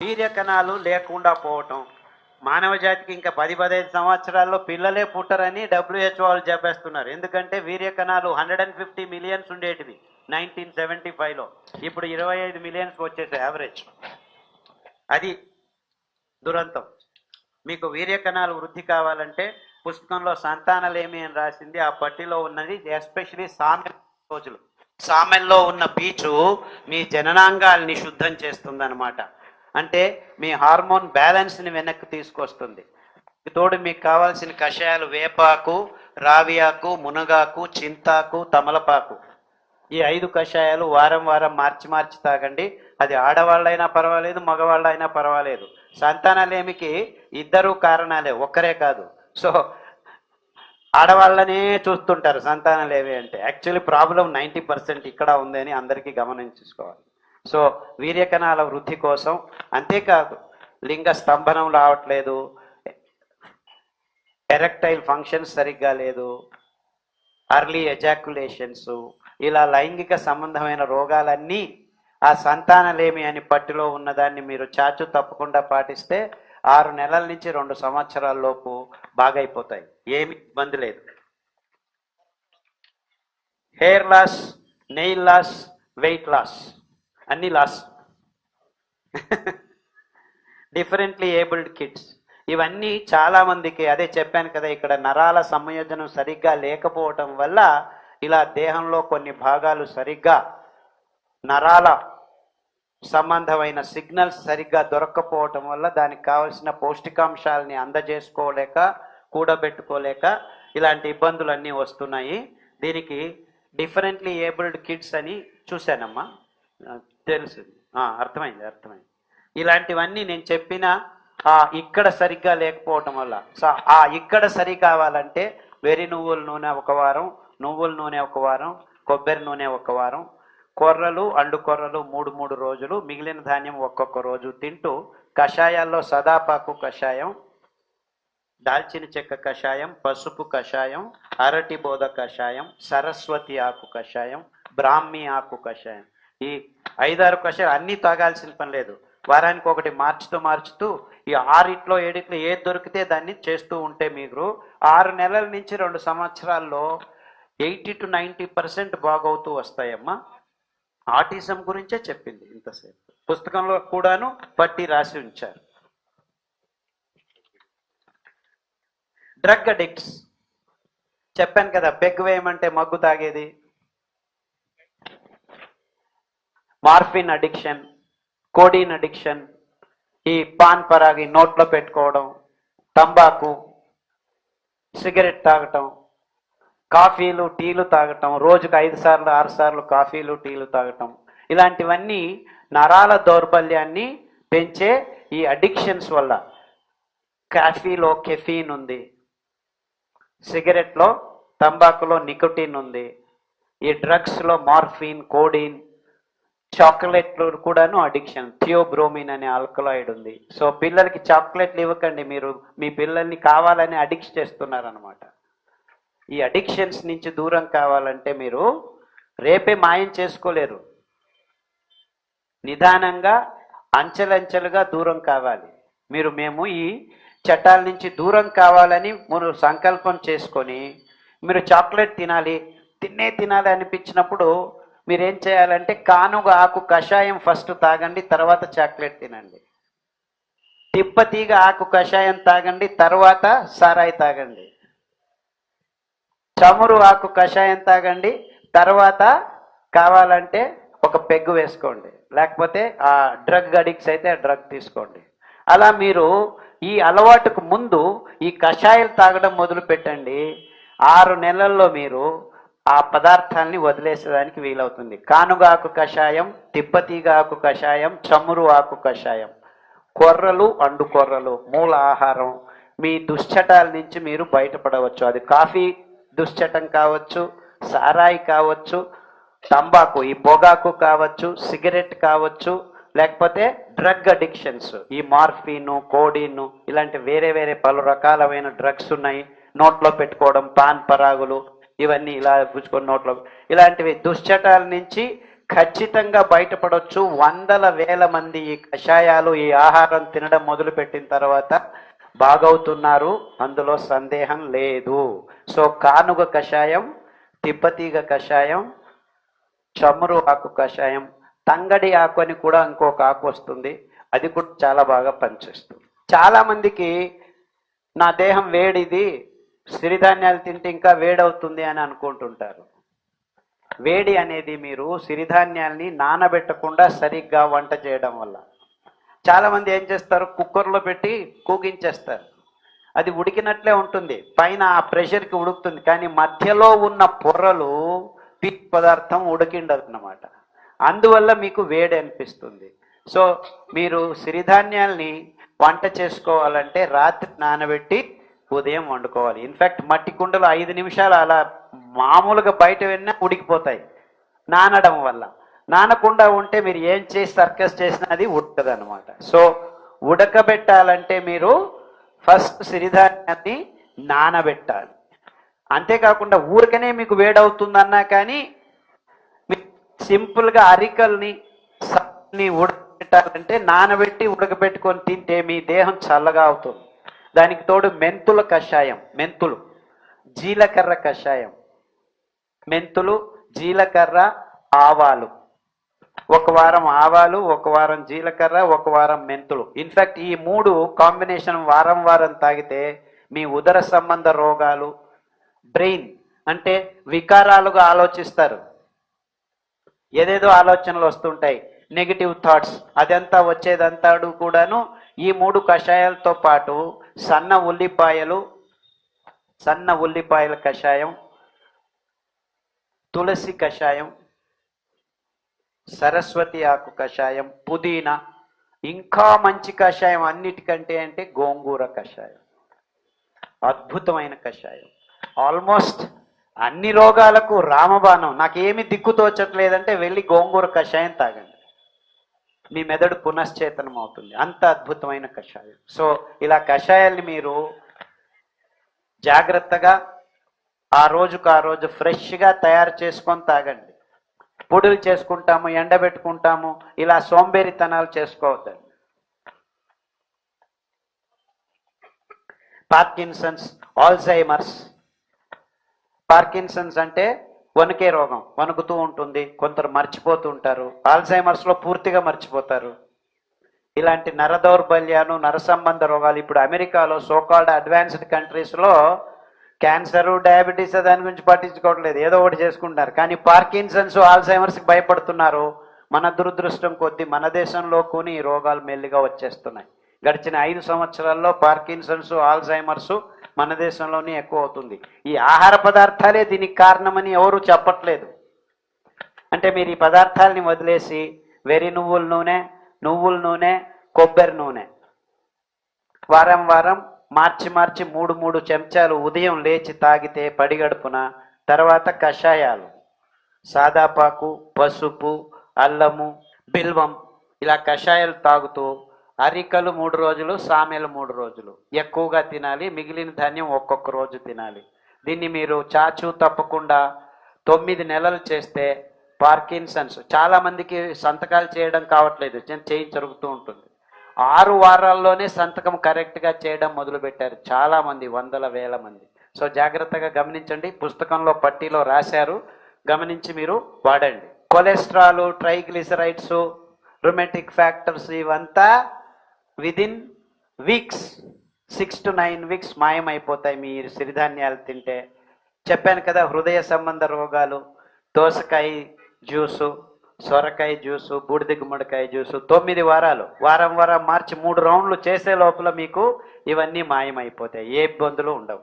వీర్య కణాలు లేకుండా పోవటం, మానవ జాతికి ఇంకా 10-15 సంవత్సరాల్లో పిల్లలే పుట్టరని WHO వాళ్ళు చెప్పేస్తున్నారు. ఎందుకంటే వీర్య కణాలు 150 మిలియన్స్ ఉండేటివి 1975లో, ఇప్పుడు 25 మిలియన్స్కి వచ్చేసాయి యావరేజ్. అది దురంతం. మీకు వీర్య కణాలు వృద్ధి కావాలంటే పుస్తకంలో సంతానలేమి అని రాసింది, ఆ పట్టిలో ఉన్నది ఎస్పెషలీ సామెల్ రోజులు. సామెల్లో ఉన్న పీచు మీ జననాంగాల్ని శుద్ధం చేస్తుందన్నమాట. అంటే మీ హార్మోన్ బ్యాలెన్స్ని వెనక్కి తీసుకొస్తుంది. తోడు మీకు కావాల్సిన కషాయాలు వేపాకు, రావియాకు, మునగాకు, చింతాకు, తమలపాకు, ఈ 5 కషాయాలు వారం వారం మార్చి తాగండి. అది ఆడవాళ్ళైనా పర్వాలేదు, మగవాళ్ళైనా పర్వాలేదు. సంతానలేమికి 2 కారణాలే, ఒక్కరే కాదు. సో ఆడవాళ్ళనే చూస్తుంటారు సంతానలేమి అంటే. యాక్చువల్లీ ప్రాబ్లం 90% ఇక్కడ ఉంది అని అందరికీ గమనించుకోవాలి. సో వీర్యకణాల వృద్ధి కోసం, అంతేకాదు లింగ స్తంభనం రావట్లేదు, ఎరెక్టైల్ ఫంక్షన్స్ సరిగ్గా లేదు, అర్లీ ఎజాక్యులేషన్స్, ఇలా లైంగిక సంబంధమైన రోగాలన్నీ ఆ సంతానలేమి అని పట్టిలో ఉన్నదాన్ని మీరు చాచు తప్పకుండా పాటిస్తే 6 నెలల నుంచి 2 సంవత్సరాల లోపు బాగైపోతాయి. ఏమి ఇబ్బంది లేదు. Hair loss, nail loss, weight loss, అన్ని లాస్. డిఫరెంట్లీ ఏబుల్డ్ కిడ్స్, ఇవన్నీ చాలా మందికి, అదే చెప్పాను కదా, ఇక్కడ నరాల సంయోజనం సరిగ్గా లేకపోవటం వల్ల ఇలా దేహంలో కొన్ని భాగాలు సరిగ్గా నరాల సంబంధమైన సిగ్నల్స్ సరిగ్గా దొరక్కపోవటం వల్ల దానికి కావలసిన పౌష్టికాంశాలని అందజేసుకోలేక, కూడబెట్టుకోలేక ఇలాంటి ఇబ్బందులన్నీ వస్తున్నాయి. దీనికి డిఫరెంట్లీ ఏబుల్డ్ కిడ్స్ అని చూశానమ్మా, తెలుసు, అర్థమైంది. ఇలాంటివన్నీ నేను చెప్పిన ఇక్కడ సరిగ్గా లేకపోవటం వల్ల. సో ఇక్కడ సరి కావాలంటే వెర్రి నువ్వుల నూనె 1 వారం, నువ్వుల నూనె 1 వారం, కొబ్బరి నూనె 1 వారం, కొర్రలు, అండు కొర్రలు 3 రోజులు, మిగిలిన ధాన్యం ఒక్కొక్క రోజు తింటూ, కషాయాల్లో సదాపాకు కషాయం, దాల్చిన చెక్క కషాయం, పసుపు కషాయం, అరటి బోధ కషాయం, సరస్వతి ఆకు కషాయం, బ్రాహ్మి ఆకు కషాయం, ఈ 5-6 కషాయం అన్నీ తాగాల్సిన పని లేదు. వారానికి ఒకటి మార్చుతూ ఈ 6 7 ఏది దొరికితే దాన్ని చేస్తూ ఉంటే మీరు 6 నెలల నుంచి 2 సంవత్సరాల్లో 80 to 90% బాగవుతూ వస్తాయమ్మా. ఆటిజం గురించే చెప్పింది ఇంతసేపు, పుస్తకంలో కూడాను పట్టి రాసి ఉంచారు. డ్రగ్ అడిక్ట్స్ చెప్పాను కదా, పెగ్ వేయమంటే మగ్గు తాగేది, మార్ఫిన్ అడిక్షన్, కోడీన్ అడిక్షన్, ఈ పాన్ పరాగి నోట్లో పెట్టుకోవడం, తంబాకు, సిగరెట్ తాగటం, కాఫీలు టీలు తాగటం, రోజుకు 5 సార్లు 6 సార్లు కాఫీలు టీలు తాగటం, ఇలాంటివన్నీ నరాల దౌర్బల్యాన్ని పెంచే ఈ అడిక్షన్స్ వల్ల. కాఫీలో కెఫీన్ ఉంది, సిగరెట్లో, తంబాకులో నికోటిన్ ఉంది, ఈ డ్రగ్స్లో మార్ఫిన్, కోడీన్, చాక్లెట్లు కూడాను అడిక్షన్, థియోబ్రోమిన్ అనే ఆల్కలాయిడ్ ఉంది. సో పిల్లలకి చాక్లెట్లు ఇవ్వకండి, మీరు మీ పిల్లల్ని కావాలని అడిక్ట్ చేస్తున్నారనమాట. ఈ అడిక్షన్స్ నుంచి దూరం కావాలంటే మీరు రేపే మాయం చేసుకోలేరు, నిదానంగా అంచెలంచెలుగా దూరం కావాలి. మేము ఈ చట్టాల నుంచి దూరం కావాలని మీరు సంకల్పం చేసుకొని, మీరు చాక్లెట్ తినాలి అనిపించినప్పుడు మీరేం చేయాలంటే కానుగ ఆకు కషాయం ఫస్ట్ తాగండి, తర్వాత చాక్లెట్ తినండి. తిప్పతీగ ఆకు కషాయం తాగండి, తర్వాత సారాయి తాగండి. చమురు ఆకు కషాయం తాగండి, తర్వాత కావాలంటే ఒక పెగ్గు వేసుకోండి, లేకపోతే ఆ డ్రగ్ అడిక్ట్స్ అయితే ఆ డ్రగ్ తీసుకోండి. అలా మీరు ఈ అలవాటుకు ముందు ఈ కషాయాలు తాగడం మొదలు పెట్టండి. 6 నెలల్లో మీరు ఆ పదార్థాలని వదిలేసేదానికి వీలవుతుంది. కానుగ ఆకు కషాయం, తిప్పతీగ ఆకు కషాయం, చమురు ఆకు కషాయం, కొర్రలు, అండు కొర్రలు మూల ఆహారం. మీ దుశ్చటాల నుంచి మీరు బయటపడవచ్చు. అది కాఫీ దుశ్చటం కావచ్చు, సారాయి కావచ్చు, తంబాకు ఈ పొగాకు కావచ్చు, సిగరెట్ కావచ్చు, లేకపోతే డ్రగ్ అడిక్షన్స్, ఈ మార్ఫిన్, కోడీన్, ఇలాంటి వేరే పలు రకాలమైన డ్రగ్స్ ఉన్నాయి. నోట్లో పెట్టుకోవడం, పాన్ పరాగులు, ఇవన్నీ ఇలా పుచ్చుకొని నోట్లో, ఇలాంటివి దుశ్చటాల నుంచి ఖచ్చితంగా బయటపడవచ్చు. వందల వేల మంది ఈ కషాయాలు, ఈ ఆహారం తినడం మొదలుపెట్టిన తర్వాత బాగవుతున్నారు, అందులో సందేహం లేదు. సో కానుగ కషాయం, తిప్పతీగ కషాయం, చమురు ఆకు కషాయం, తంగడి ఆకు అని కూడా ఇంకొక ఆకు వస్తుంది, అది కూడా చాలా బాగా పనిచేస్తుంది. చాలా మందికి నా దేహం వేడిది, సిరిధాన్యాలు తింటే ఇంకా వేడవుతుంది అని అనుకుంటుంటారు. వేడి అనేది మీరు సిరిధాన్యాల్ని నానబెట్టకుండా సరిగ్గా వంట చేయడం వల్ల. చాలామంది ఏం చేస్తారు, కుక్కర్లో పెట్టి కూగించేస్తారు, అది ఉడికినట్లే ఉంటుంది, పైన ఆ ప్రెషర్కి ఉడుకుతుంది, కానీ మధ్యలో ఉన్న పొర్రలు పీచు పదార్థం ఉడికిండదు అన్నమాట. అందువల్ల మీకు వేడి అనిపిస్తుంది. సో మీరు సిరిధాన్యాల్ని వంట చేసుకోవాలంటే రాత్రి నానబెట్టి ఉదయం వండుకోవాలి. ఇన్ఫ్యాక్ట్ మట్టి కుండలో 5 నిమిషాలు అలా మామూలుగా బయట వెళ్ళినా ఉడికిపోతాయి నానడం వల్ల. నానకుండా ఉంటే మీరు ఏం చేసి సర్కస్ చేసినా అది ఉడకదు అనమాట. సో ఉడకబెట్టాలంటే మీరు ఫస్ట్ సిరిధాన్యాన్ని నానబెట్టాలి. అంతేకాకుండా ఊరికనే మీకు వేడవుతుందన్నా కానీ సింపుల్గా అరికల్ని ఉడకబెట్టాలంటే నానబెట్టి ఉడకబెట్టుకొని తింటే మీ దేహం చల్లగా అవుతుంది. దానికి తోడు మెంతుల కషాయం, మెంతులు, జీలకర్ర కషాయం, మెంతులు, జీలకర్ర, ఆవాలు, ఒక వారం ఆవాలు, ఒక వారం జీలకర్ర, ఒక వారం మెంతులు. ఇన్ఫ్యాక్ట్ ఈ 3 కాంబినేషన్ వారం వారం తాగితే మీ ఉదర సంబంధ రోగాలు, బ్రెయిన్ అంటే వికారాలుగా ఆలోచిస్తారు, ఏదేదో ఆలోచనలు వస్తుంటాయి, నెగిటివ్ థాట్స్, అదంతా వచ్చేదంతాడు కూడాను ఈ 3 కషాయాలతో పాటు సన్న ఉల్లిపాయల కషాయం, తులసి కషాయం, సరస్వతి ఆకు కషాయం, పుదీనా, ఇంకా మంచి కషాయం అన్నిటికంటే అంటే గోంగూర కషాయం. అద్భుతమైన కషాయం. ఆల్మోస్ట్ అన్ని రోగాలకు రామబాణం. నాకేమి దిక్కు తోచట్లేదంటే వెళ్ళి గోంగూర కషాయం తాగండి, మీ మెదడు పునశ్చేతనం అవుతుంది. అంత అద్భుతమైన కషాయం. సో ఇలా కషాయాల్ని మీరు జాగ్రత్తగా ఆ రోజు ఫ్రెష్గా తయారు చేసుకొని తాగండి. పొడులు చేసుకుంటాము, ఎండబెట్టుకుంటాము, ఇలా సోంబేరితనాలు చేసుకోవద్దండి. Parkinson's, Alzheimer's. పార్కిన్సన్స్ అంటే వణుకే రోగం, వణుకుతూ ఉంటుంది, కొందరు మర్చిపోతూ ఉంటారు. ఆల్జైమర్స్లో పూర్తిగా మర్చిపోతారు. ఇలాంటి నర దౌర్బల్యాలు, నర సంబంధ రోగాలు ఇప్పుడు అమెరికాలో సోకాల్డ్ అడ్వాన్స్డ్ కంట్రీస్లో క్యాన్సరు, డయాబెటీస్ దాని గురించి పట్టించుకోవట్లేదు, ఏదో ఒకటి చేసుకుంటారు. కానీ పార్కిన్సన్స్, ఆల్జైమర్స్కి భయపడుతున్నారు. మన దురదృష్టం కొద్దీ మన దేశంలో కొన్ని రోగాలు మెల్లిగా వచ్చేస్తున్నాయి. గడిచిన 5 సంవత్సరాల్లో పార్కిన్సన్స్, ఆల్జైమర్స్ మన దేశంలోనే ఎక్కువ అవుతుంది. ఈ ఆహార పదార్థాలే దీనికి కారణమని ఎవరు చెప్పట్లేదు. అంటే మీరు ఈ పదార్థాలని వదిలేసి వెర్రి నువ్వుల నూనె, కొబ్బరి నూనె వారం మార్చి 3 చెంచాలు ఉదయం లేచి తాగితే పడిగడుపున, తర్వాత కషాయాలు, సాదాపాకు, పసుపు, అల్లము, బిల్వం, ఇలా కషాయాలు తాగుతూ అరికలు 3 రోజులు, సామెలు 3 రోజులు ఎక్కువగా తినాలి. మిగిలిన ధాన్యం ఒక్కొక్క రోజు తినాలి. దీన్ని మీరు చాచూ తప్పకుండా 9 నెలలు చేస్తే పార్కిన్సన్స్, చాలామందికి సంతకాలు చేయడం కావట్లేదు, చేయి జరుగుతూ ఉంటుంది. 6 వారాల్లోనే సంతకం కరెక్ట్గా చేయడం మొదలుపెట్టారు చాలామంది, వందల వేల మంది. సో జాగ్రత్తగా గమనించండి, పుస్తకంలో పట్టీలో రాశారు, గమనించి మీరు వాడండి. కొలెస్ట్రాల్, ట్రైగ్లిసరైడ్స్, రొమాటిక్ ఫ్యాక్టర్స్ ఇవంతా విదిన్ వీక్స్, 6 to 9 వీక్స్ మాయమైపోతాయి మీరు సిరిధాన్యాలు తింటే. చెప్పాను కదా, హృదయ సంబంధ రోగాలు, దోసకాయ జ్యూసు, సొరకాయ జ్యూసు, బూడిద గుమ్మడికాయ జ్యూసు, 9 వారాలు, వారం మార్చి 3 రౌండ్లు చేసే లోపల మీకు ఇవన్నీ మాయమైపోతాయి, ఏ ఇబ్బందులు ఉండవు.